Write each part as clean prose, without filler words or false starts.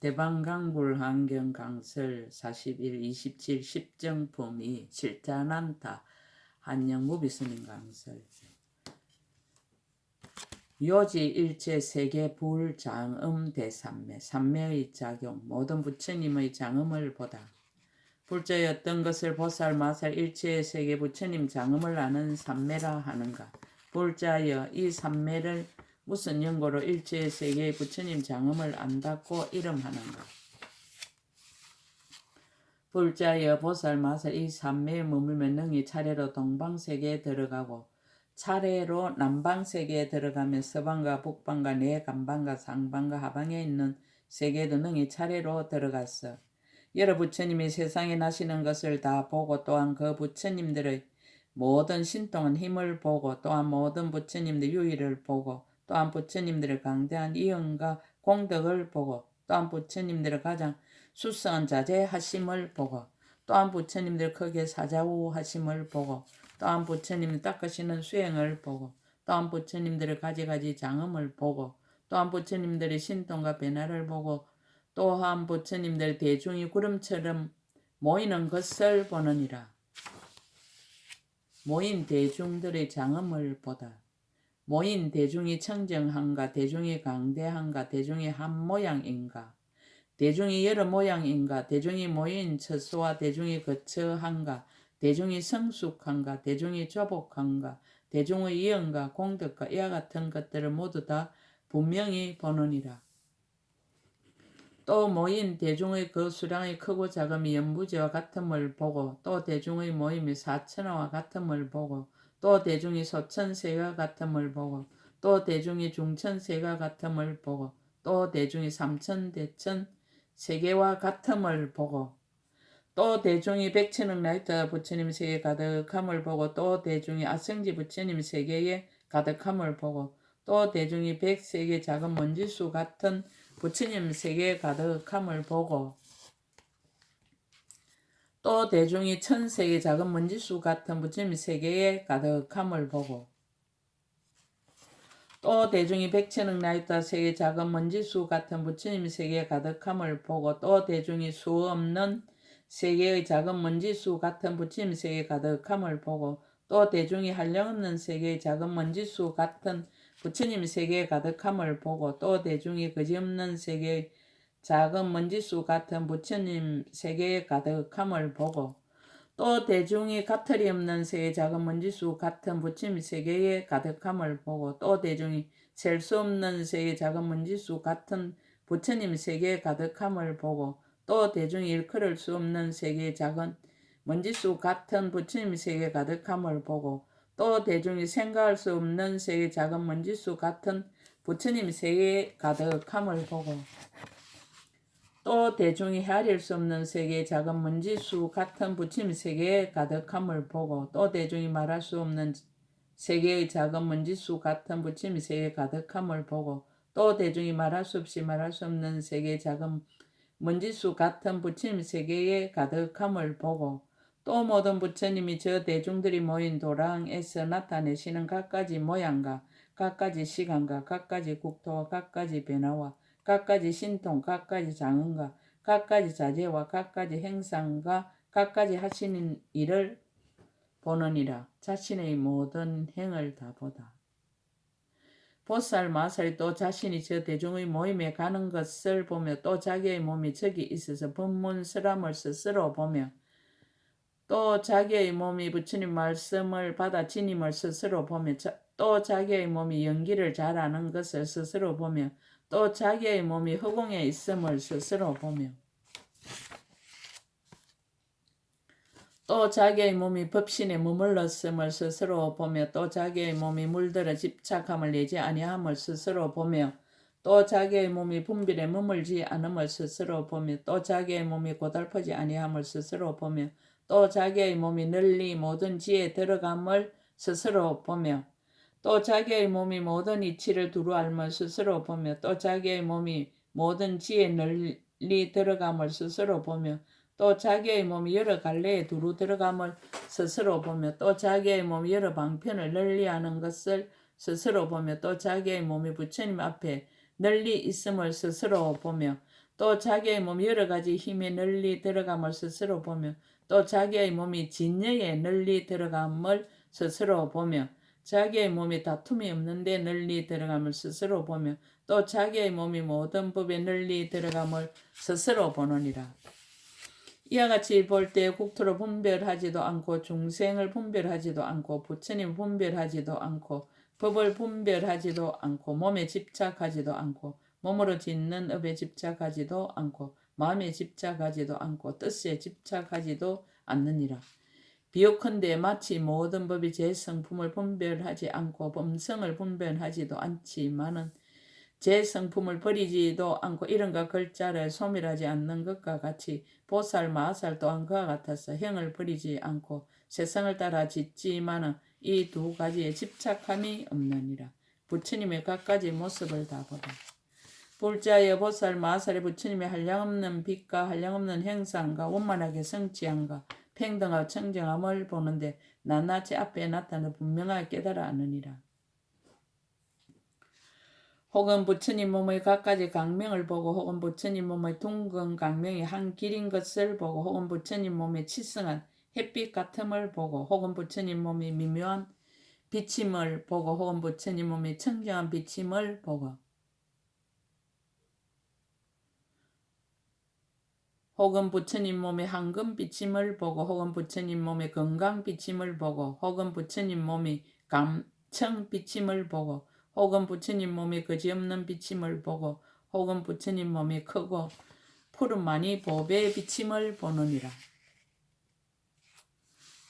대방강불 환경 강설 41, 27, 10정품이 실자난타 한영무비 스님 강설 요지 일체 세계 불장음 대삼매 삼매의 작용 모든 부처님의 장음을 보다. 불자의 어떤 것을 보살 마살 일체의 세계 부처님 장음을 아는 삼매라 하는가. 불자여 이 삼매를 무슨 연고로 일체의 세계의 부처님 장음을 안다고 이름하는가. 불자여 보살 마살 이 삼매에 머물면 능히 차례로 동방세계에 들어가고 차례로 남방세계에 들어가며 서방과 북방과 내간방과 상방과 하방에 있는 세계도 능히 차례로 들어갔어. 여러 부처님이 세상에 나시는 것을 다 보고 또한 그 부처님들의 모든 신통한 힘을 보고 또한 모든 부처님들의 유의를 보고 또한 부처님들의 강대한 이응과 공덕을 보고 또한 부처님들의 가장 수성한 자제하심을 보고 또한 부처님들 크게 사자우하심을 보고 또한 부처님 닦으시는 수행을 보고 또한 부처님들의 가지가지 장엄을 보고 또한 부처님들의 신통과 변화를 보고 또한 부처님들 대중이 구름처럼 모이는 것을 보느니라. 모인 대중들의 장엄을 보다. 모인 대중이 청정한가, 대중이 강대한가, 대중이 한 모양인가, 대중이 여러 모양인가, 대중이 모인 처소와 대중이 거처한가, 대중이 성숙한가, 대중이 조복한가, 대중의 이언과 공덕과 이와 같은 것들을 모두 다 분명히 보느니라. 또 모인 대중의 그 수량의 크고 작음이 연부지와 같음을 보고 또 대중의 모임이 사천하와 같음을 보고 또 대중이 소천세가 같음을 보고 또 대중이 중천세가 같음을 보고 또 대중이 삼천대천 세계와 같음을 보고 또 대중이 백천억 나이트 부처님 세계 가득함을 보고 또 대중이 아성지 부처님 세계에 가득함을 보고 또 대중이 백세계 작은 먼지수 같은 부처님 세계에 가득함을 보고 또 대중이 천세계 작은 먼지수 같은 부처님 세계에 가득함을 보고 또 대중이 백천억 나이트 세계 작은 먼지수 같은 부처님 세계에 가득함을 보고 또 대중이 수 없는 세계의 작은 먼지수 같은 부처님 세계에 가득함을 보고 또 대중이 한량없는 세계의 작은 먼지수 같은 부처님 세계에 가득함을 보고 또 대중이 그지없는 세계의 작은 먼지수 같은 부처님 세계에 가득함을 보고 또 대중이 가틀이 없는 세계 작은 먼지수 같은 부처님 세계에 가득함을 보고 또 대중이 셀 수 없는 세계 작은 먼지수 같은 부처님 세계에 가득함을 보고 또 대중이 일컬을 수 없는 세계 작은 먼지수 같은 부처님 세계에 가득함을 보고 또 대중이 생각할 수 없는 세계 작은 먼지수 같은 부처님 세계에 가득함을 보고 또 대중이 헤아릴 수 없는 세계의 작은 먼지수 같은 부처님 세계에 가득함을 보고 또 대중이 말할 수 없는 세계의 작은 먼지수 같은 부처님 세계에 가득함을 보고 또 대중이 말할 수 없이 말할 수 없는 세계의 작은 먼지수 같은 부처님 세계에 가득함을 보고 또 모든 부처님이 저 대중들이 모인 도랑에서 나타내시는 각가지 모양과 각가지 시간과 각가지 국토와 각가지 변화와 각가지 신통, 각가지 장언과 각가지 자제와 각가지 행상과 각가지 하시는 일을 보느니라. 자신의 모든 행을 다 보다. 보살 마살이 또 자신이 저 대중의 모임에 가는 것을 보며 또 자기의 몸이 저기 있어서 법문설함을 스스로 보며 또 자기의 몸이 부처님 말씀을 받아 지님을 스스로 보며 또 자기의 몸이 연기를 잘하는 것을 스스로 보며 또 자기의 몸이 허공에 있음을 스스로 보며 또 자기의 몸이 법신에 머물렀음을 스스로 보며 또 자기의 몸이 물들어 집착함을 내지 아니함을 스스로 보며 또 자기의 몸이 분별에 머물지 않음을 스스로 보며 또 자기의 몸이 고달프지 아니함을 스스로 보며 또 자기의 몸이 널리 모든 지에 들어감을 스스로 보며 또 자기의 몸이 모든 이치를 두루 알면 스스로 보며 또 자기의 몸이 모든 지에 널리 들어감을 스스로 보며 또 자기의 몸이 여러 갈래에 두루 들어감을 스스로 보며 또 자기의 몸이 여러 방편을 널리 하는 것을 스스로 보며 또 자기의 몸이 부처님 앞에 널리 있음을 스스로 보며 또 자기의 몸이 여러 가지 힘에 널리 들어감을 스스로 보며 또 자기의 몸이 진여에 널리 들어감을 스스로 보며 자기의 몸이 다툼이 없는데 널리 들어감을 스스로 보며 또 자기의 몸이 모든 법에 널리 들어감을 스스로 보느니라. 이와 같이 볼 때 국토를 분별하지도 않고 중생을 분별하지도 않고 부처님 분별하지도 않고 법을 분별하지도 않고 몸에 집착하지도 않고 몸으로 짓는 업에 집착하지도 않고 마음에 집착하지도 않고 뜻에 집착하지도 않느니라. 비옥컨대 마치 모든 법이 제 성품을 분별하지 않고 범성을 분별하지도 않지만은 제 성품을 버리지도 않고 이름과 글자를 소멸하지 않는 것과 같이 보살 마살 또한 그와 같아서 형을 버리지 않고 세상을 따라 짓지만은 이 두 가지에 집착함이 없느니라. 부처님의 각가지 모습을 다 보라. 불자여 보살 마살의 부처님의 한량없는 빛과 한량없는 형상과 원만하게 성취함과 평등하고 청정함을 보는데 낱낱이 앞에 나타나 분명하게 깨달아 아느니라. 혹은 부처님 몸의 각가지 강명을 보고 혹은 부처님 몸의 둥근 강명이 한 길인 것을 보고 혹은 부처님 몸의 치성한 햇빛 같음을 보고 혹은 부처님 몸의 미묘한 비침을 보고 혹은 부처님 몸의 청정한 비침을 보고 혹은 부처님 몸의 황금 비침을 보고 혹은 부처님 몸의 건강 비침을 보고 혹은 부처님 몸의 감청 비침을 보고 혹은 부처님 몸이 그지없는 비침을 보고 혹은 부처님 몸이 크고 푸른만이 보배의 비침을 보느니라.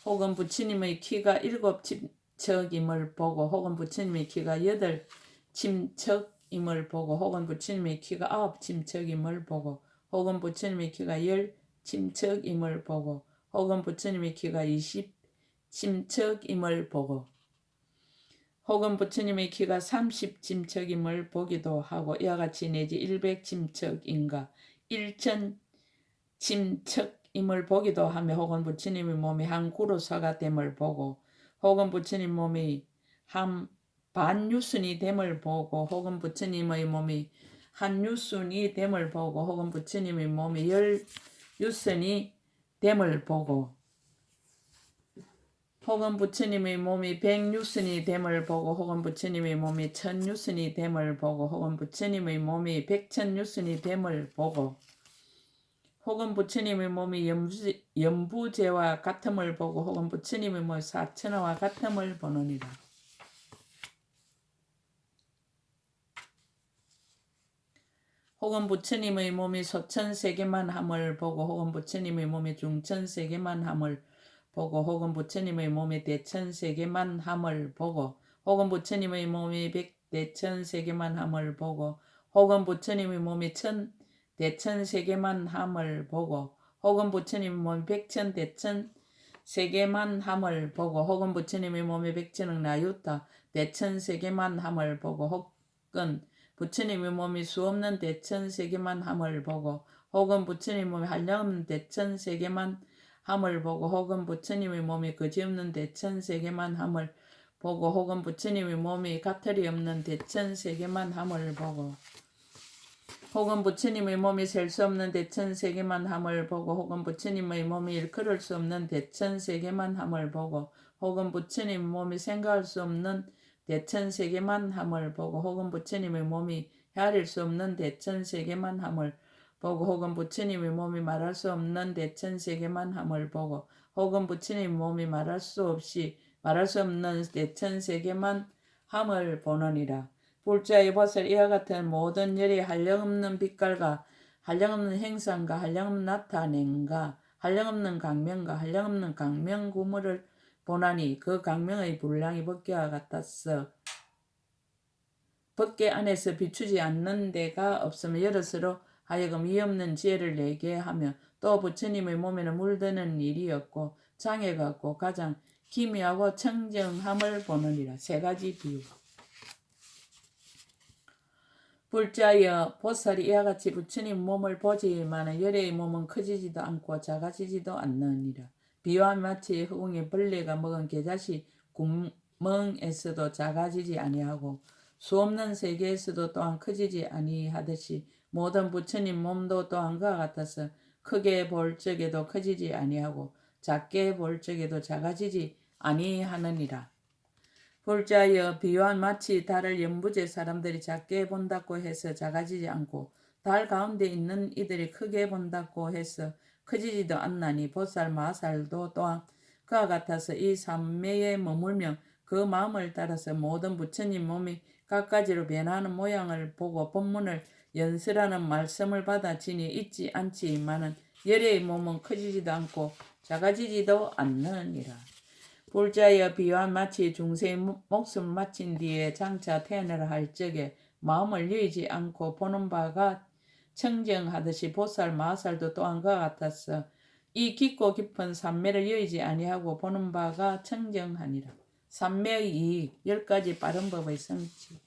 혹은 부처님의 키가 7침척임을 보고 혹은 부처님의 키가 8침척임을 보고 혹은 부처님의 키가 9침척임을 보고 혹은 부처님의 키가 10침척임을 보고 혹은 부처님의 키가 20침척임을 보고 혹은 부처님의 키가 30침척임을 보기도 하고 이와 같이 내지 100침척인가 1000침척임을 보기도 하며 혹은 부처님의 몸이 한 구로사가 됨을 보고 혹은 부처님 몸이 한 반유순이 됨을 보고 혹은 부처님의 몸이 한 유순이 됨을 보고 혹은 부처님의 몸이 10유순이 됨을 보고 혹은 부처님의 몸이 100유순이 됨을 보고 혹은 부처님의 몸이 1000유순이 됨을 보고 혹은 부처님의 몸이 100,000유순이 됨을 보고 혹은 부처님의 몸이 연부제와 같음을 보고 혹은 부처님의 몸이 사천하와 같음을 보느니라. 혹은 부처님의 몸이 소천세계만 함을 보고 혹은 부처님의 몸이 중천세계만 함을 보고 혹은 부처님의 몸이 대천세계만 함을 보고 혹은 부처님의 몸이 백대천세계만 함을 보고 혹은 부처님의 몸이 천대천세계만 함을 보고 혹은 부처님의 몸이 백천대천세계만 함을 보고 혹은 부처님의 몸이 백천억 나유타 대천세계만 함을 보고 혹은 부처님의 몸이 수없는 대천세계만 함을 보고 혹은 부처님의 몸이 한량없는 대천세계만 함을 보고 혹은 부처님의 몸이 그지없는 대천세계만 함을 보고 혹은 부처님의 몸이 가틀이 없는 대천세계만 함을 보고 혹은 부처님의 몸이 셀 수 없는 대천세계만 함을 보고 혹은 부처님의 몸이 일컬을 수 없는 대천세계만 함을 보고 혹은 부처님의 몸이 생각할 수 없는 대천세계만 함을 보고 혹은 부처님의 몸이 헤아릴 수 없는 대천세계만 함을 보고 혹은 부처님의 몸이 말할 수 없는 대천세계만 함을 보고 혹은 부처님의 몸이 말할 수 없는 대천세계만 함을 보느니라. 불자의 벗을 이와 같은 모든 열이 한량없는 빛깔과 한량없는 행상과 한량없는 나타냄과 한량없는 강명과 한량없는 강명구물을 보나니 그 강명의 분량이 법계와 같았어. 법계 안에서 비추지 않는 데가 없으면 여럿으로 하여금 이없는 지혜를 내게 하며 또 부처님의 몸에는 물드는 일이 없고 장애가 없고 가장 기미하고 청정함을 보느니라. 세 가지 비유. 불자여 보살이 이와 같이 부처님 몸을 보지만 열의 몸은 커지지도 않고 작아지지도 않느니라. 비와 마치 허공에 벌레가 먹은 겨자씨 구멍에서도 작아지지 아니하고 수없는 세계에서도 또한 커지지 아니하듯이 모든 부처님 몸도 또한 그와 같아서 크게 볼 적에도 커지지 아니하고 작게 볼 적에도 작아지지 아니하느니라. 볼자여 비유한 마치 달을 연부제 사람들이 작게 본다고 해서 작아지지 않고 달 가운데 있는 이들이 크게 본다고 해서 커지지도 않나니 보살 마살도 또한 그와 같아서 이 삼매에 머물며 그 마음을 따라서 모든 부처님 몸이 갖가지로 변하는 모양을 보고 본문을 연설하는 말씀을 받아 진이 있지 않지만은 열의 몸은 커지지도 않고 작아지지도 않느니라. 볼자여 비유한 마치 중생의 목숨을 마친 뒤에 장차 태어나라 할 적에 마음을 여의지 않고 보는 바가 청정하듯이 보살 마살도 또한 그와 같아서 이 깊고 깊은 삼매를 여의지 아니하고 보는 바가 청정하니라. 삼매의 이익 10가지 빠른 법의 성취.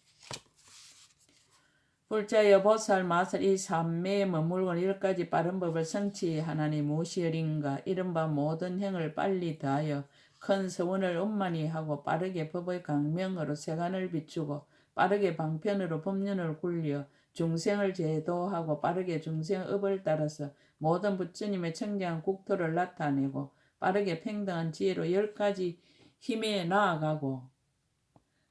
볼자여 보살 마살 이 삼매에 머물고 10가지 빠른 법을 성취하나니 무엇이여린가. 이른바 모든 행을 빨리 다하여 큰 서원을 원만히 하고 빠르게 법의 강명으로 세간을 비추고 빠르게 방편으로 법륜을 굴려 중생을 제도하고 빠르게 중생의 업을 따라서 모든 부처님의 청정한 국토를 나타내고 빠르게 평등한 지혜로 10가지 힘에 나아가고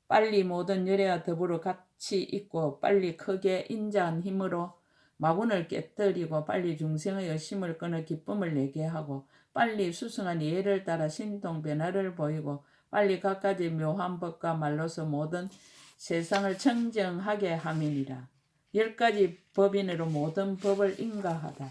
빨리 모든 열애와 더불어 같이 있고 빨리 크게 인자한 힘으로 마군을 깨뜨리고 빨리 중생의 열심을 끊어 기쁨을 내게 하고 빨리 수승한 예를 따라 신통 변화를 보이고 빨리 갖가지 묘한 법과 말로서 모든 세상을 청정하게 함이니라. 10가지 법인으로 모든 법을 인가하다.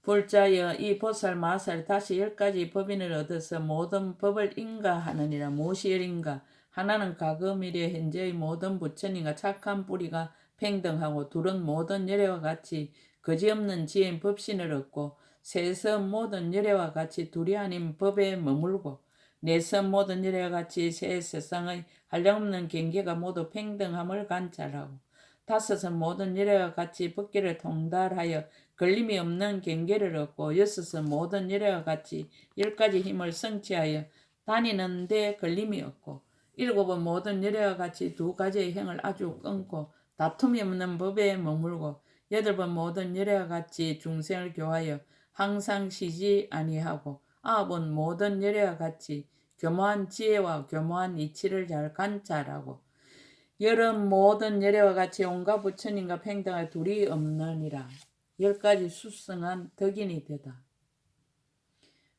볼자여 이 보살 마살 다시 10가지 법인을 얻어서 모든 법을 인가하느니라. 무엇이 열인가. 하나는 과거 미래 현재의 모든 부처님과 착한 뿌리가 평등하고 둘은 모든 열애와 같이 거지없는 지혜인 법신을 얻고 셋은 모든 열애와 같이 둘이 아닌 법에 머물고 넷은 모든 열애와 같이 새 세상의 한량없는 경계가 모두 평등함을 관찰하고 다섯은 모든 열애와 같이 법계를 통달하여 걸림이 없는 경계를 얻고 여섯은 모든 열애와 같이 10가지 힘을 성취하여 다니는 데 걸림이 없고 일곱은 모든 열애와 같이 2가지의 행을 아주 끊고 다툼이 없는 법에 머물고 여덟은 모든 열애와 같이 중생을 교하여 항상 쉬지 아니하고 아홉은 모든 열애와 같이 교묘한 지혜와 교묘한 이치를 잘 관찰하고 열은 모든 열애와 같이 온갖 부처님과 평등할 둘이 없느니라. 10가지 수승한 덕인이 되다.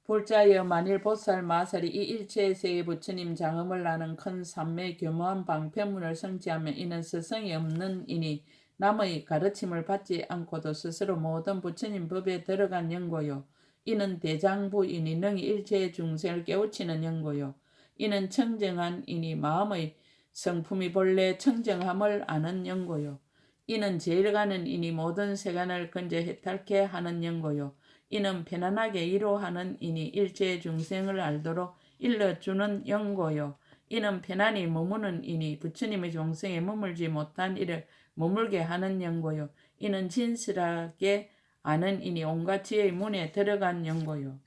볼자여 만일 보살 마살이 이 일체의 세계 부처님 장엄을 나는 큰 삼매 교묘한 방편문을 성취하면 이는 스승이 없는 이니 남의 가르침을 받지 않고도 스스로 모든 부처님 법에 들어간 연고요. 이는 대장부이니 능히 일체의 중생을 깨우치는 연고요. 이는 청정한 이니 마음의 성품이 본래 청정함을 아는 연고요. 이는 제일 가는 이니 모든 세간을 건져 해탈케 하는 연고요. 이는 편안하게 이루하는 이니 일체 중생을 알도록 일러주는 연고요. 이는 편안히 머무는 이니 부처님의 종생에 머물지 못한 이를 머물게 하는 연고요. 이는 진실하게 아는 이니 온갖 지혜의 문에 들어간 연고요.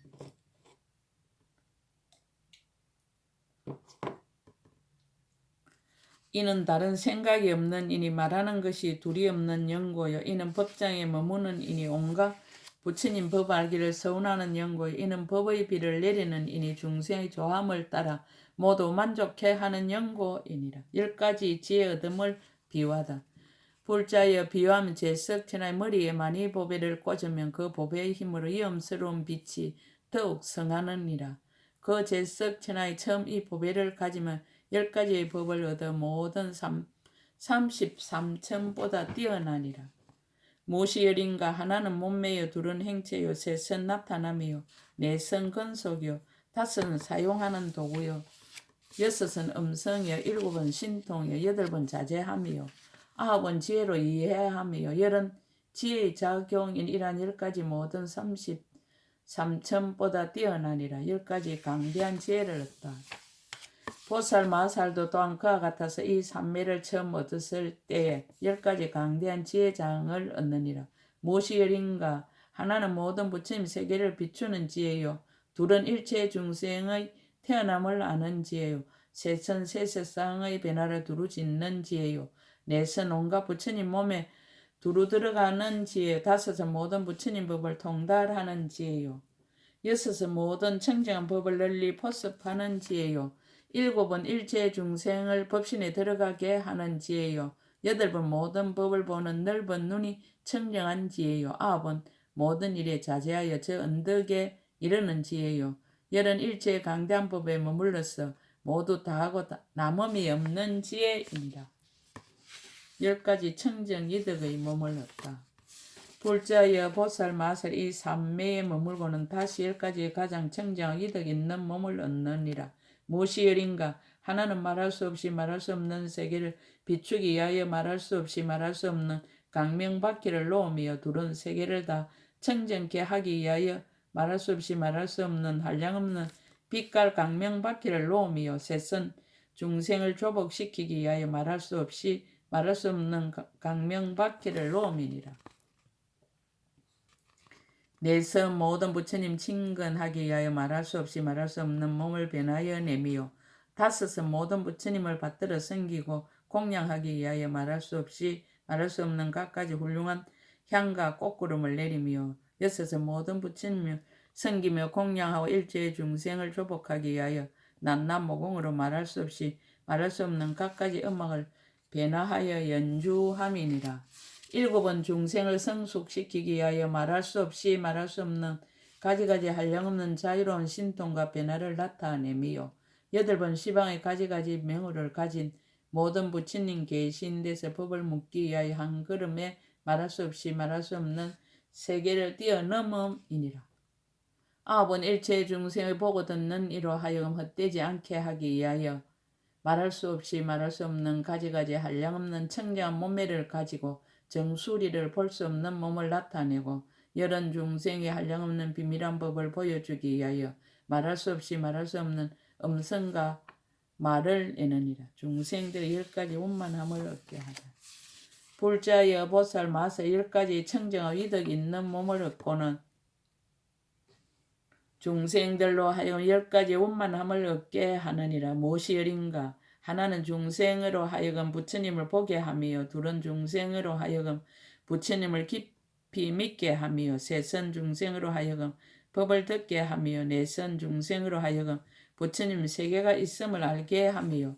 이는 다른 생각이 없는 이니 말하는 것이 둘이 없는 연고요. 이는 법장에 머무는 이니 온갖 부처님 법 알기를 서운하는 연고요. 이는 법의 비를 내리는 이니 중생의 조함을 따라 모두 만족해 하는 연고이니라. 10가지 지혜 얻음을 비유하다. 볼자여 비유하면 제석 천하의 머리에 많이 보배를 꽂으면 그 보배의 힘으로 위엄스러운 빛이 더욱 성하느니라. 그 제석 천하의 처음 이 보배를 가지면 10가지의 법을 얻어 모든 33천보다 뛰어나니라. 무엇이 열인가. 하나는 몸매요, 둘은 행체요, 셋은 나타남이요, 넷은 근속이요, 다섯은 사용하는 도구요, 여섯은 음성이요, 일곱은 신통이요, 여덟은 자제함이요, 아홉은 지혜로 이해함이요, 열은 지혜의 작용인 이란 10가지 모든 33천보다 뛰어나니라. 10가지 강대한 지혜를 얻다. 보살 마살도 또한 그와 같아서 이 삼매를 처음 얻었을 때에 10가지 강대한 지혜장을 얻느니라. 무엇이 열인가. 하나는 모든 부처님 세계를 비추는 지혜요, 둘은 일체 중생의 태어남을 아는 지혜요. 셋은 세세상의 변화를 두루 짓는 지혜요. 넷은 온갖 부처님 몸에 두루 들어가는 지혜요. 다섯은 모든 부처님 법을 통달하는 지혜요. 여섯은 모든 청정한 법을 널리 포섭하는 지혜요. 일곱은 일체 중생을 법신에 들어가게 하는 지혜요. 여덟은 모든 법을 보는 넓은 눈이 청정한 지혜요. 아홉은 모든 일에 자제하여 저 언덕에 이르는 지혜요. 열은 일체 강대한 법에 머물러서 모두 다하고 남음이 없는 지혜입니다. 10가지 청정 이덕의 머물렀다. 불자여 보살 마살 이 삼매에 머물고는 다시 10가지 가장 청정한 이덕 있는 몸을 얻느니라. 무엇이 열인가? 하나는 말할 수 없이 말할 수 없는 세계를 비추기 위하여 말할 수 없이 말할 수 없는 강명바퀴를 놓으며 둘은 세계를 다 청정케 하기 위하여 말할 수 없이 말할 수 없는 한량없는 빛깔 강명바퀴를 놓으며 셋은 중생을 조복시키기 위하여 말할 수 없이 말할 수 없는 강명바퀴를 놓음이니라. 넷은 모든 부처님 친근하기 위하여 말할 수 없이 말할 수 없는 몸을 변하여 내미요. 다섯은 모든 부처님을 받들어 섬기고 공양하기 위하여 말할 수 없이 말할 수 없는 갖가지 훌륭한 향과 꽃구름을 내리며 여섯은 모든 부처님을 섬기며 공양하고 일체의 중생을 조복하기 위하여 난나모공으로 말할 수 없이 말할 수 없는 갖가지 음악을 변화하여 연주함이니라. 일곱은 중생을 성숙시키기 위하여 말할 수 없이 말할 수 없는 가지가지 한량없는 자유로운 신통과 변화를 나타내미요. 여덟번 시방의 가지가지 명호를 가진 모든 부처님 계신 데서 법을 묻기 위하여 한 걸음에 말할 수 없이 말할 수 없는 세계를 뛰어넘음이니라. 아홉은 일체 중생을 보고 듣는 이로 하여금 헛되지 않게 하기 위하여 말할 수 없이 말할 수 없는 가지가지 한량없는 청정한 몸매를 가지고 정수리를 볼 수 없는 몸을 나타내고 열한 중생의 한량없는 비밀한 법을 보여주기 위하여 말할 수 없이 말할 수 없는 음성과 말을 내느니라. 중생들의 10가지 원만함을 얻게 하라. 불자여 보살 마사 10가지 청정한 위덕 있는 몸을 얻고는 중생들로 하여금 10가지 원만함을 얻게 하느니라. 무엇이 열인가? 하나는 중생으로 하여금 부처님을 보게 하며 둘은 중생으로 하여금 부처님을 깊이 믿게 하며 셋은 중생으로 하여금 법을 듣게 하며 넷은 중생으로 하여금 부처님 세계가 있음을 알게 하며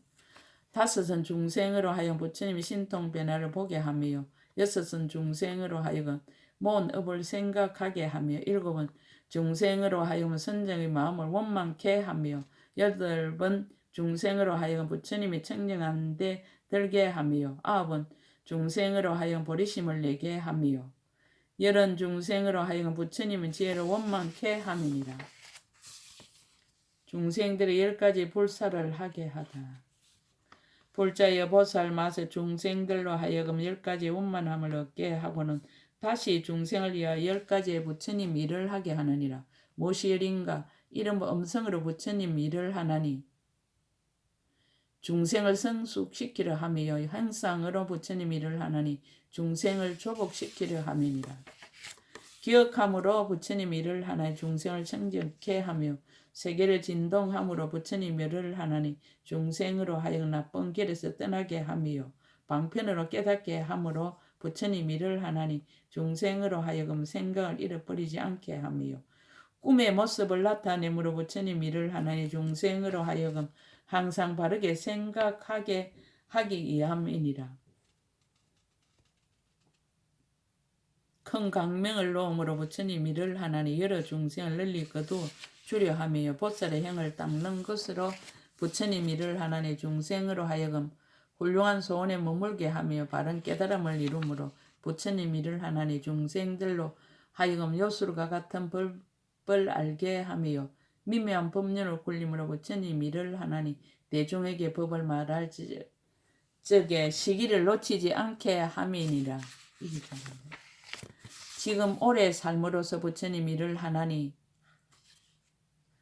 다섯은 중생으로 하여금 부처님의 신통 변화를 보게 하며 여섯은 중생으로 하여금 모은 업을 생각하게 하며 일곱은 중생으로 하여금 선정의 마음을 원망케 하며 여덟은 중생으로 하여금 부처님이 청정한 데 들게 하며 아홉은 중생으로 하여금 보리심을 내게 하며 열은 중생으로 하여금 부처님의 지혜를 원망케 함이니라. 중생들의 10가지 불사를 하게 하다. 불자여 보살 마세 중생들로 하여금 10가지 원만함을 얻게 하고는 다시 중생을 위하여 10가지의 부처님 일을 하게 하느니라. 무엇이 일인가? 이름 음성으로 부처님 일을 하나니 중생을 성숙시키려 하며 형상으로 부처님 일을 하나니 중생을 조복시키려 함이니라. 기억함으로 부처님 일을 하나니 중생을 청정케 하며 세계를 진동함으로 부처님 일을 하나니 중생으로 하여금 나쁜 길에서 떠나게 하며 방편으로 깨닫게 함으로 부처님 일을 하나니 중생으로 하여금 생각을 잃어버리지 않게 하며 꿈의 모습을 나타내므로 부처님 일을 하나니 중생으로 하여금 항상 바르게 생각하게 하기 위함이니라. 큰 강명을 놓음으로 부처님 일을 하나니 여러 중생을 널리 거두어 주려 하며 보살의 형을 닦는 것으로 부처님 일을 하나니 중생으로 하여금 훌륭한 소원에 머물게 하며 바른 깨달음을 이루므로 부처님 일을 하나니 중생들로 하여금 요술과 같은 법을 알게 하며 미묘한 법륜을 굴림으로 부처님 일을 하나니 대중에게 법을 말할 적에 시기를 놓치지 않게 함이니라. 지금 오래 삶으로서 부처님 일을 하나니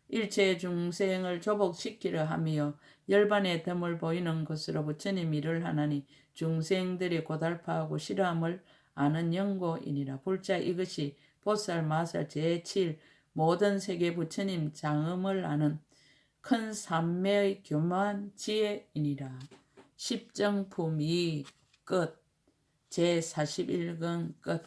일체 중생을 조복시키려 하며 열반의 덤을 보이는 것으로 부처님 일을 하나니 중생들이 고달파하고 싫어함을 아는 연고이니라. 불자 이것이 보살 마살 제7 모든 세계 부처님 장음을 아는 큰 산매의 교묘한 지혜이니라. 십정품이 끝. 제41권 끝.